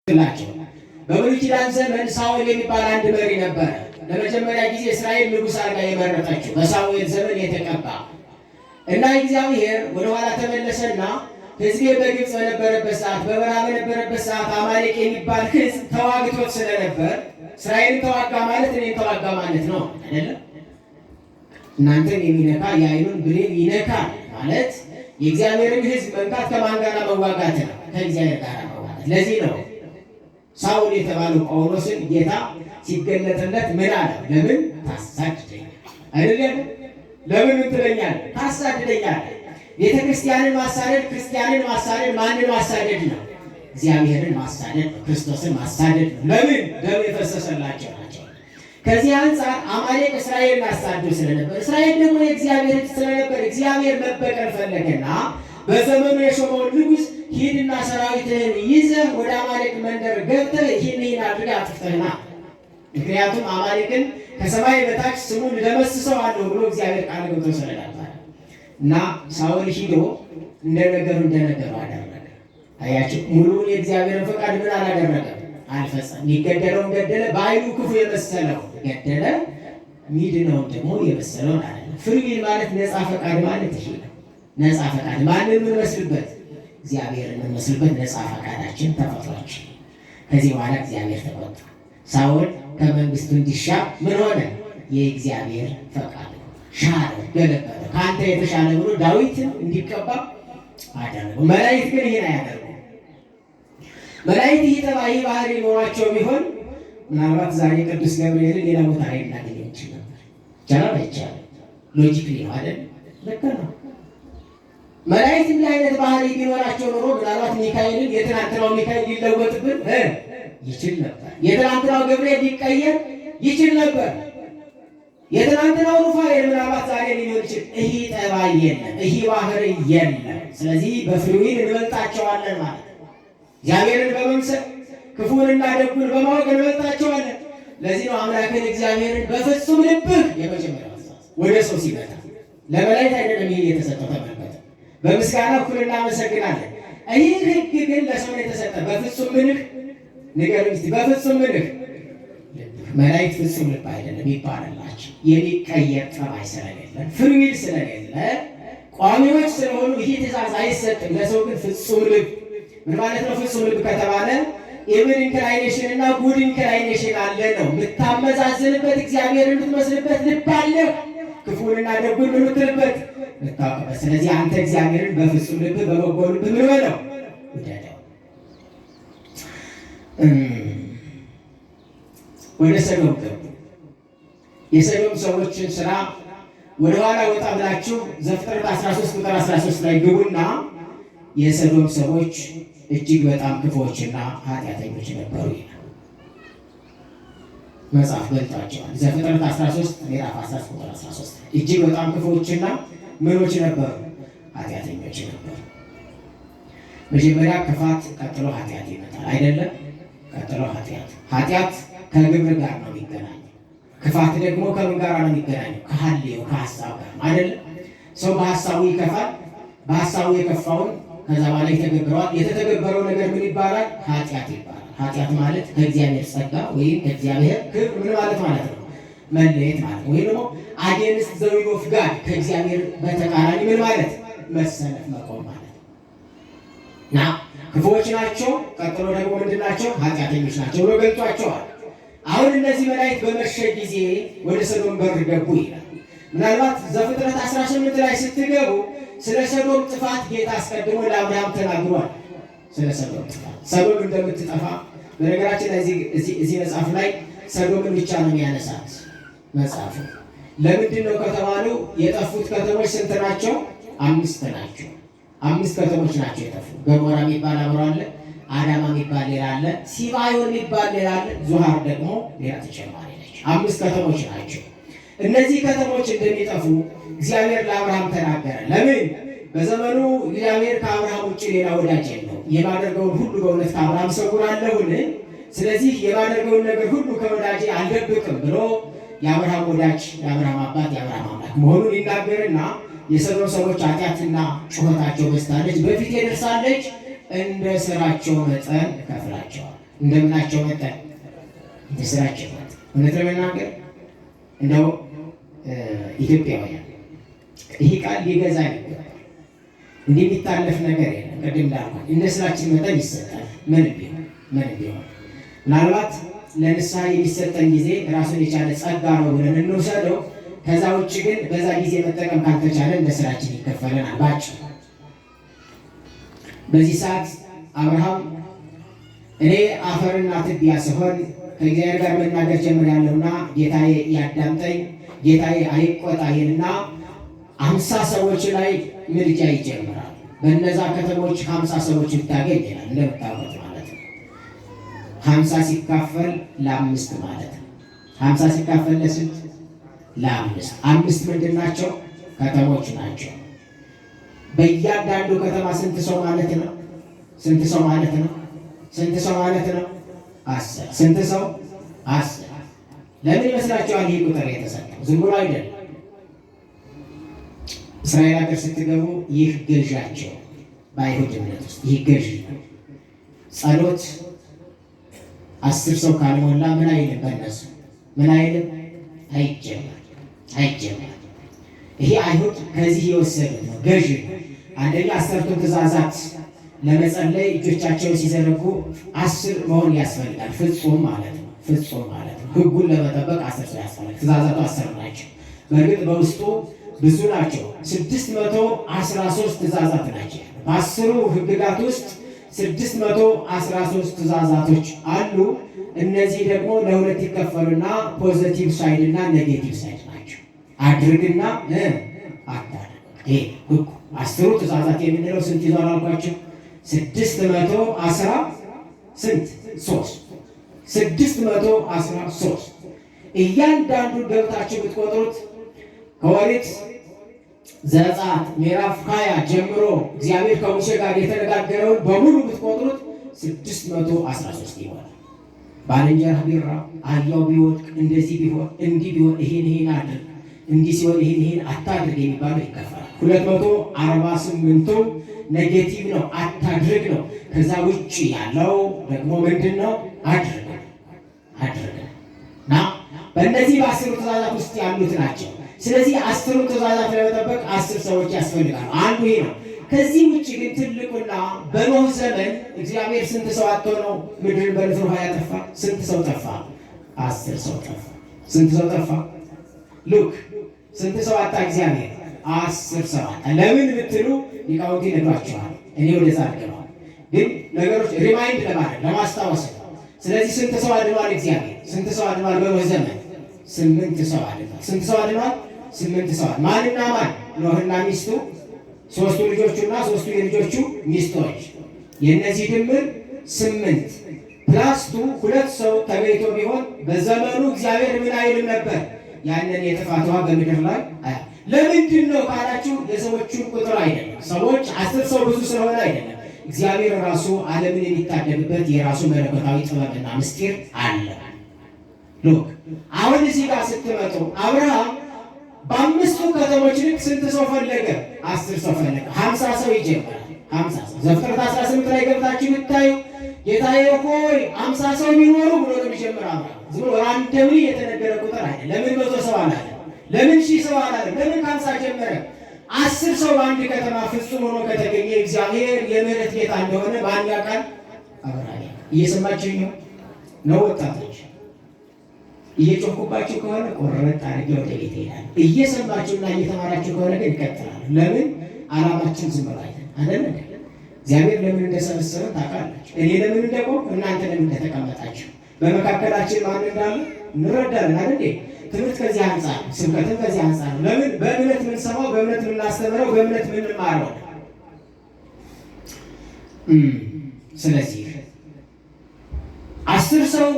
ላቸው በብሉይ ኪዳን ዘመን ሳኦል የሚባል አንድ መሪ ነበር። ለመጀመሪያ ጊዜ እስራኤል ንጉሥ አድርጋ የመረጠችው በሳሙኤል ዘመን የተቀባ እና እግዚአብሔር ወደ ኋላ ተመለሰና ሕዝቤ በግብፅ በነበረበት ሰዓት በበረሃ በነበረበት ሰዓት አማሌቅ የሚባል ሕዝብ ተዋግቶት ስለነበር እስራኤልን ተዋጋ ማለት እኔን ተዋጋ ማለት ነው አይደለም። እናንተን የሚነካ የዓይኑን ብሌን ይነካል ማለት የእግዚአብሔርን ሕዝብ መንካት ከማን ጋር መዋጋት ነው? ከእግዚአብሔር ጋር መዋጋት። ለዚህ ነው ሳኦል የተባለው ጳውሎስን ጌታ ሲገለጥለት ምን አለ? ለምን ታሳድደኛለህ? አይደለም ለምን ትለኛለህ? ታሳድደኛለህ። ቤተ ክርስቲያንን ማሳደድ፣ ክርስቲያንን ማሳደድ ማንን ማሳደድ ነው? እግዚአብሔርን ማሳደድ ነው። ክርስቶስን ማሳደድ ነው። ለምን? ደም የፈሰሰላቸው ናቸው። ከዚህ አንጻር አማሌቅ እስራኤልን አሳድዶ ስለነበር፣ እስራኤል ደግሞ የእግዚአብሔር ስለነበር እግዚአብሔር መበቀል ፈለገና በዘመኑ የሾመውን ንጉሥ ሂድና ሰራዊትህን ይዘህ ወደ አማሌቅ መንደር ገብተህ ይህን አድርገህ አጥፍተህና፣ ምክንያቱም አማሌቅን ከሰማይ በታች ስሙን ደመስሰዋለሁ ብሎ እግዚአብሔር ቃል ገብቶ ስለነበር እና ሳኦል ሂዶ እንደነገሩ አደረገ። አያችሁ፣ ሙሉውን የእግዚአብሔርን ፈቃድ ምን አላደረገም? አልፈጸም። የሚገደለውን ገደለ፣ በዓይኑ ክፉ የመሰለው ገደለ፣ ሚድነውን ደግሞ የመሰለውን አለ። ፍሪዊል ማለት ነፃ ፈቃድ ማለት ይሄ ነው። ነፃ ፈቃድ ማንን የምንመስልበት? እግዚአብሔርን የምንመስልበት ነፃ ፈቃዳችን ተፈጥሯችን። ከዚህ በኋላ እግዚአብሔር ተቆጣ። ሳኦል ከመንግስቱ እንዲሻር ምን ሆነ? የእግዚአብሔር ፈቃድ ሻረ፣ ገለበጠ። ከአንተ የተሻለ ብሎ ዳዊትን እንዲቀባ አደረገው። መላእክት ግን ይህን አያደርጉ። መላእክት ይህ ጠባይ ባህሪ ኖሯቸው ቢሆን ምናልባት ዛሬ ቅዱስ ገብርኤልን ሌላ ቦታ ላይ እናገኘ እንችል ነበር። ይቻላል አይቻልም? ሎጂክ ነው አይደል? ልክ ነው። መላእክት እንዲህ አይነት ባህሪ ቢኖራቸው ኖሮ ምናልባት ሚካኤልን የትናንትናው ሚካኤል ሊለወጥብን ይችል ነበር። የትናንትናው ገብርኤል ሊቀየር ይችል ነበር። የትናንትናው ሩፋኤል ምናልባት ዛሬ ሊሆን ይችል። ይህ ጠባይ የለም፣ ይህ ባህሪ የለም። ስለዚህ በፍሪዊል እንበልጣቸዋለን ማለት ነው። እግዚአብሔርን በመምሰል ክፉንና ደጉን በማወቅ እንበልጣቸዋለን። ለዚህ ነው አምላክን እግዚአብሔርን በፍጹም ልብህ የመጀመሪያው ወደ ሰው ሲመጣ ለመላእክት አይደለም ይህ የተሰጠው። ተመልከቱ፣ በምስጋና እኩል እናመሰግናለን። ይህ ሕግ ግን ለሰው የተሰጠ በፍጹም ምንህ ንገር እስቲ፣ በፍጹም ምንህ መላእክት ፍጹም ልብ አይደለም ይባላላቸው። የሚቀየር ጠባይ ስለሌለ ፍሪዊል ስለሌለ ቋሚዎች ስለሆኑ ይህ ትእዛዝ አይሰጥም። ለሰው ግን ፍጹም ልብ ምን ማለት ነው? ፍጹም ልብ ከተባለ ኢቭን ኢንክላይኔሽን እና ጉድ ኢንክላይኔሽን አለ ነው። የምታመዛዝንበት እግዚአብሔርን የምትመስልበት ልብ አለ። ክፉንና ደጉን የምትልበት ምታውቅበት። ስለዚህ አንተ እግዚአብሔርን በፍጹም ልብ በበጎ ልብ ምን በለው ውደደው። ወደ ሰዶም ገቡ። የሰዶም ሰዎችን ስራ ወደኋላ ወጣ ብላችሁ ዘፍጥረት 13 ቁጥር 13 ላይ ግቡና የሰዶም ሰዎች እጅግ በጣም ክፉዎችና ኃጢአተኞች ነበሩ ይላል መጽሐፍ ገልጧቸዋል። ዘፍጥረት 13 ምዕራፍ 13 ቁጥር 13 እጅግ በጣም ክፉዎችና ምኖች ነበሩ? ኃጢአተኞች ነበሩ። መጀመሪያ ክፋት፣ ቀጥሎ ኃጢአት ይመጣል አይደለም? ቀጥሎ ኃጢአት ከግብር ጋር ነው የሚገናኘው። ክፋት ደግሞ ከምን ጋር ነው የሚገናኘው? ከሐልዮ ከሐሳብ ጋር አይደለም? ሰው በሐሳቡ ይከፋል። በሐሳቡ የከፋውን ከዛ በኋላ ይተገብረዋል። የተተገበረው ነገር ምን ይባላል? ኃጢአት ይባላል። ኃጢአት ማለት ከእግዚአብሔር ጸጋ ወይም ከእግዚአብሔር ክብር ምን ማለት ነው? መለየት ማለት ነው። ወይም ደግሞ አጌንስት ዘ ዊል ኦፍ ጋድ ከእግዚአብሔር በተቃራኒ ምን ማለት? መሰለፍ፣ መቆም ማለት ነው። እና ክፉዎች ናቸው። ቀጥሎ ደግሞ ምንድን ናቸው? ኃጢአተኞች ናቸው ብሎ ገልጧቸዋል። አሁን እነዚህ መላእክት በመሸ ጊዜ ወደ ሰዶም በር ገቡ ይላል። ምናልባት ዘፍጥረት 18 ላይ ስትገቡ ስለ ሰዶም ጥፋት ጌታ አስቀድሞ ለአብርሃም ተናግሯል። ስለ ሰዶም ጥፋት ሰዶም እንደምትጠፋ በነገራችን ላይ እዚህ መጽሐፍ ላይ ሰዶምን ብቻ ነው የሚያነሳት መጽሐፉ። ለምንድን ነው ከተባሉ የጠፉት ከተሞች ስንት ናቸው? 5 ናቸው። 5 ከተሞች ናቸው የጠፉ። ገሞራ የሚባል አብሮ አለ፣ አዳማ የሚባል ሌላ አለ፣ ሲባዮን የሚባል ሌላ አለ፣ ዙሃር ደግሞ ሌላ ተጨማሪ ነች። 5 ከተሞች ናቸው። እነዚህ ከተሞች እንደሚጠፉ እግዚአብሔር ለአብርሃም ተናገረ። ለምን? በዘመኑ እግዚአብሔር ከአብርሃም ውጭ ሌላ ወዳጅ የለው። የማደርገውን ሁሉ በእውነት ከአብርሃም እሰውራለሁን? ስለዚህ የማደርገውን ነገር ሁሉ ከወዳጄ አልደብቅም ብሎ የአብርሃም ወዳጅ፣ የአብርሃም አባት፣ የአብርሃም አምላክ መሆኑን ይናገርና የሰዶም ሰዎች ኃጢአትና ጩኸታቸው በዝታለች፣ በፊቴ ደርሳለች፣ እንደ ስራቸው መጠን እከፍላቸዋለሁ። እንደምናቸው መጠን ስራቸው እውነት ለመናገር እንደው ኢትዮጵያውያን ይህ ቃል ሊገዛ ይገባል። እንዲህ የሚታለፍ ነገር የለም። ቅድም እንዳልኳት እንደ ስራችን መጠን ይሰጣል። ምን ቢሆን ምናልባት ለንስሐ የሚሰጠን ጊዜ ራሱን የቻለ ጸጋ ነው ብለን እንውሰደው። ከዛ ውጭ ግን በዛ ጊዜ መጠቀም ካልተቻለ እንደ ስራችን ይከፈለናል። ባጭሩ በዚህ ሰዓት አብርሃም እኔ አፈርና ትቢያ ስሆን ከእግዚአብሔር ጋር መናገር ጀምሬያለሁና ጌታዬ ያዳምጠኝ፣ ጌታዬ አይቆጣ ይልና 50 ሰዎች ላይ ምልጃ ይጀምራል። በእነዛ ከተሞች 50 ሰዎች ብታገኝ ይላል እንደምታውቁት ማለት ነው። 50 ሲካፈል ለ5 ማለት ነው። 50 ሲካፈል ለስንት? ለ5። 5 ምንድን ናቸው? ከተሞች ናቸው። በእያንዳንዱ ከተማ ስንት ሰው ማለት ነው? ስንት ሰው ማለት ነው? ስንት ሰው ማለት ነው? 10። ስንት ሰው? 10። ለምን ይመስላችኋል ይህ ቁጥር የተሰጠው? ዝም ብሎ አይደለም። እስራኤል ሀገር ስትገቡ ይህ ገዣቸው በአይሁድ እምነት ውስጥ ይህ ገዥ ነው። ጸሎት 10 ሰው ካልሞላ ምን አይልም፣ በእነሱ ምን አይልም፣ አይጀመር። ይሄ አይሁድ ከዚህ የወሰዱት ነው። ገዥ ነው። አንደኛ 10ቱ ትእዛዛት ለመጸለይ እጆቻቸውን ሲዘረጉ 10 መሆን ያስፈልጋል። ፍጹም ማለት ነው። ፍጹም ማለት ነው። ሕጉን ለመጠበቅ 10 ሰው ያስፈልጋል። ትእዛዛቱ 10 ናቸው። በእርግጥ በውስጡ ብዙ ናቸው። 613 ትእዛዛት ናቸው። በ10ሩ ሕግጋት ውስጥ 613 ትእዛዛቶች አሉ። እነዚህ ደግሞ ለሁለት ይከፈሉና ፖዘቲቭ ሳይድ እና ኔጌቲቭ ሳይድ ናቸው። አድርግና አታድርግ። ይሄ ሕጉ 10ሩ ትእዛዛት የምንለው ስንት ይዟል አልኳቸው? 613 እያንዳንዱ ገብታችሁ ብትቆጥሩት ከኦሪት ዘጸአት ምዕራፍ 20 ጀምሮ እግዚአብሔር ከሙሴ ጋር የተነጋገረውን በሙሉ ብትቆጥሩት 613 ይሆናል። ባልንጀራህ ቢራብ፣ አህያው ቢወድቅ፣ እንደዚህ ቢሆን፣ እንዲህ ቢሆን፣ ይሄን አድርግ፣ እንዲህ ሲሆን ይሄን አታድርግ የሚባለው ይከፈላል። 248ቱ ኔጌቲቭ ነው፣ አታድርግ ነው። ከዛ ውጭ ያለው ደግሞ ምንድን ነው? አድርግ እና በእነዚህ በ10ሩ ትእዛዛት ውስጥ ያሉት ናቸው። ስለዚህ 10ሩ ትእዛዛት ለመጠበቅ 10 ሰዎች ያስፈልጋሉ። አንዱ ይሄ ነው። ከዚህ ውጭ ግን ትልቁና በኖህ ዘመን እግዚአብሔር ስንት ሰው አጥቶ ነው ምድርን በንፍር ውሃ ያጠፋ? ስንት ሰው ጠፋ? 10 ሰው ጠፋ። ስንት ሰው ጠፋ? ሉክ ስንት ሰው አጣ እግዚአብሔር? 10 ሰው አጣ። ለምን ብትሉ ሊቃውንት ይነግሯቸዋል። እኔ ወደዛ አልገባም፣ ግን ነገሮች ሪማይንድ ለማድረግ ለማስታወስ ነው። ስለዚህ ስንት ሰው አድኗል እግዚአብሔር? ስንት ሰው አድኗል በኖህ ዘመን? 8 ሰው አድኗል። ስንት ሰው አድኗል? 8 ሰው። ማንና ማን? ኖህና ሚስቱ፣ 3ቱ ልጆቹና 3ቱ የልጆቹ ሚስቶች። የእነዚህ ድምር 8 ፕላስቱ 2 ሰው ተገኝቶ ቢሆን በዘመኑ እግዚአብሔር ምን አይልም ነበር? ያንን የጥፋት ውሃ በምድር ላይ ለምንድን ነው ካላችሁ የሰዎቹን ቁጥር አይደለም። ሰዎች 10 ሰው ብዙ ስለሆነ አይደለም። እግዚአብሔር ራሱ ዓለምን የሚታደግበት የራሱ መለኮታዊ ጥበብና ምስጢር አለ። ሎክ አሁን እዚህ ጋር ስትመጡ አብርሃም በ5ቱ ከተሞች ልክ ስንት ሰው ፈለገ? 10 ሰው ፈለገ። 50 ሰው ይጀምራል። 50 ሰው ዘፍጥረት 18 ላይ ገብታችሁ ብታዩ ጌታዬ ሆይ 50 ሰው ቢኖሩ ብሎ ነው የሚጀምር አብርሃም። ዝም ብሎ ራንደምሊ የተነገረ ቁጥር አይደለም። ለምን 100 ሰው አላለ? ለምን 1000 ሰው አላለ? ለምን 50 ጀመረ? 10 ሰው በአንድ ከተማ ፍጹም ሆኖ ከተገኘ እግዚአብሔር የምህረት ጌታ እንደሆነ በአንድ ቃል አብርሃም። እየሰማችሁኝ ነው ወጣቶች? እየጮኩባችሁ ከሆነ ቆረጥ አድርጌ ወደ ቤት እሄዳለሁ። እየሰማችሁና እየተማራችሁ ከሆነ ግን ይቀጥላል። ለምን ዓላማችን ዝም ብሎ አይደለም። እግዚአብሔር ለምን እንደሰበሰበን ታውቃላችሁ። እኔ ለምን እንደቆም፣ እናንተ ለምን እንደተቀመጣችሁ፣ በመካከላችን ማን እንዳለ እንረዳለን አይደል? ትምህርት ከዚህ አንጻር ነው። ስብከትም ከዚህ አንጻር ነው። ለምን በእምነት የምንሰማው፣ በእምነት የምናስተምረው፣ በእምነት የምንማረው። ስለዚህ 10 ሰው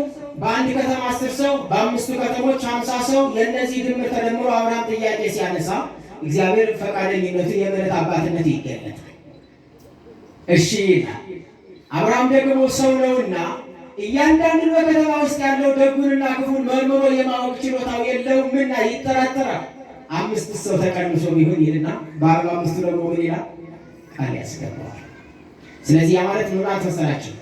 በአንድ ከተማ 10 ሰው፣ በ5ቱ ከተሞች 50 ሰው። የእነዚህ ድምር ተደምሮ አብርሃም ጥያቄ ሲያነሳ እግዚአብሔር ፈቃደኝነቱ የምህረት አባትነት ይገለጣል። እሺ ይላል። አብርሃም ደግሞ ሰው ነውና እያንዳንዱ በከተማ ውስጥ ያለው ደጉንና ክፉን መርምሮ የማወቅ ችሎታው የለውምና ይጠራጠራል። 5 ሰው ተቀንሶ ቢሆን ይልና በ45ቱ ደግሞ ምን ይላል? ቃል ያስገባዋል። ስለዚህ ያ ማለት ምን ማለት መሰላችሁ?